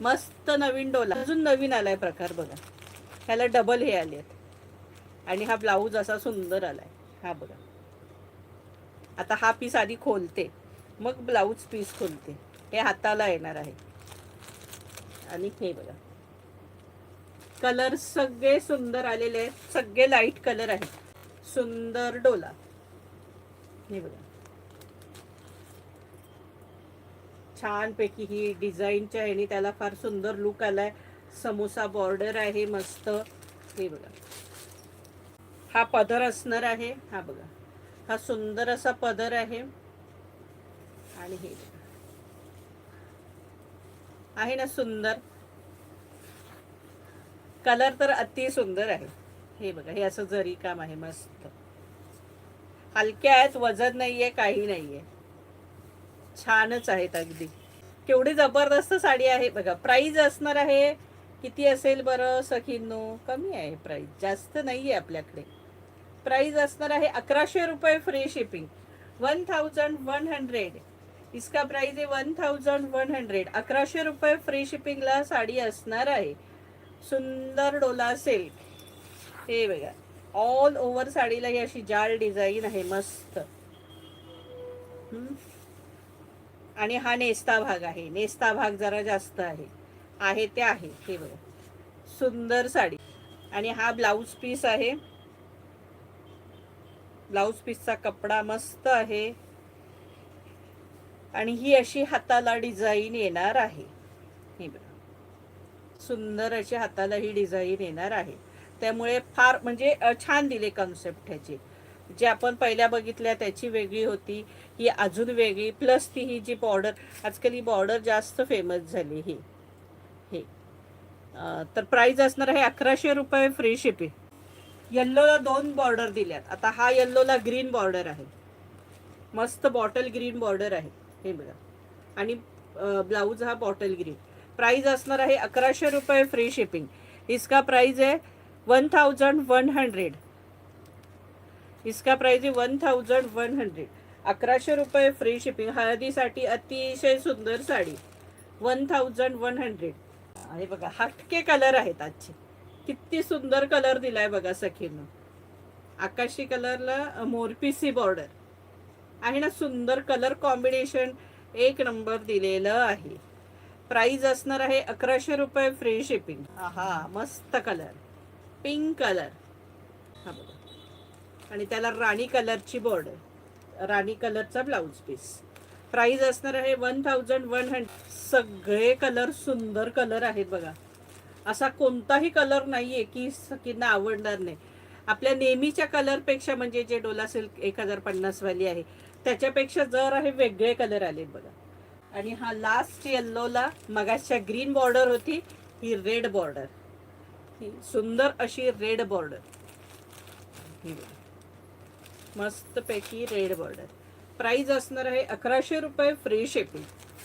मस्त नवीन डोला, अजून नवीन आलाय प्रकार बघा. ह्याला डबल हे आलेत आणि हा ब्लाऊज असा सुंदर आलाय. हा बघा. आता हा पीस आधी खोलते, मग ब्लाऊज पीस खोलते. हे हाताला येणार आहे. आणि हे बघा, कलर सगळे सुंदर आलेले आहेत, सगळे लाईट कलर आहेत. सुंदर डोला. हे बघा, छानपैकी ही डिझाईनच्या ह्याने त्याला फार सुंदर लुक आलाय. समोसा बॉर्डर आहे मस्त. हे बघा, हा पदर असणार आहे. हा बघा, हा सुंदर असा पदर आहे. आणि हे बघा, आहे ना सुंदर. कलर तर अति सुंदर आहे. हे बघा, हे असं जरी काम आहे मस्त. हलक्या आहेत, वजन नाहीये, काही नाहीये. छानच आहेत अगदी. केवढी जबरदस्त साडी आहे बघा. प्राइस असणार आहे किती असेल बरं सखींनो? कमी आहे प्राइस, जास्त नाहीये आपल्याकडे. प्राइस असणार आहे 1100 रुपये फ्री शिपिंग. 1100. इसका प्राइस आहे 1100. 1100 रुपये फ्री शिपिंगला साडी असणार आहे. सुंदर डोला सिल्क. हे बघा, ऑल ओव्हर साडीला ही अशी जाल डिझाईन आहे मस्त. आणि हा नेस्ता भाग आहे. नेस्ता भाग जरा जास्त आहे. आहे ते आहे. हे बघा, सुंदर साडी. आणि हा ब्लाऊज पीस आहे. ब्लाऊज पीसचा कपडा मस्त आहे. आणि ही अशी हाताला डिझाईन येणार आहे. हे बघा, सुंदर अशी हाताला ही डिझाईन येणार आहे. त्यामुळे फार म्हणजे छान दिले कॉन्सेप्ट ह्याची. जे आपण पहिल्या बघितल्या त्याची वेगळी होती, ही अजून वेगळी. प्लस ती ही जी बॉर्डर, आजकाल ही बॉर्डर जास्त फेमस झाली. ही हे तर प्राइस असणार आहे 1100 रुपये फ्री शिपिंग. येल्लोला 2 बॉर्डर दिल्यात. आता हा येल्लोला ग्रीन बॉर्डर आहे. मस्त बॉटल ग्रीन बॉर्डर आहे. हे बघा, आणि ब्लाऊज हा बॉटल ग्रीन. प्राइस असणार आहे 1100 रुपये फ्री शिपिंग. इसका प्राइस है 1100. इसका प्राइस आहे 1100. 1100 रुपये फ्री शिपिंग. हळदीसाठी अतिशय सुंदर साडी. 1100. हे बघा, हटके कलर आहेत आजचे. किती सुंदर कलर दिलाय बघा सखीनं. आकाशी कलरला मोरपिसी बॉर्डर आहे ना. सुंदर कलर कॉम्बिनेशन एक नंबर दिलेलं आहे. प्राइस असणार आहे 1100 रुपये फ्री शिपिंग. हा मस्त कलर, पिंक कलर. हा बघा, आणि त्याला राणी कलरची बॉर्डर, राणी कलरचा ब्लाऊज पीस. प्राइस असणार आहे 1100. सगळे कलर सुंदर कलर आहेत बघा. असा कोणताही कलर नाहीये की सगळ्यांना आवडणार नाही. आपल्या नेहमीच्या कलरपेक्षा, म्हणजे जे डोला सिल्क 1050 वाली आहे त्याच्यापेक्षा जर हे वेगळे कलर आलेत बघा. आणि हा लास्ट येल्लोला मगाच्या ग्रीन बॉर्डर होती, ही रेड बॉर्डर. ही सुंदर अशी रेड बॉर्डर. मस्त पैकी रेड बॉर्डर. प्राइस असणार आहे 1100 रुपये फ्री शिपिंग.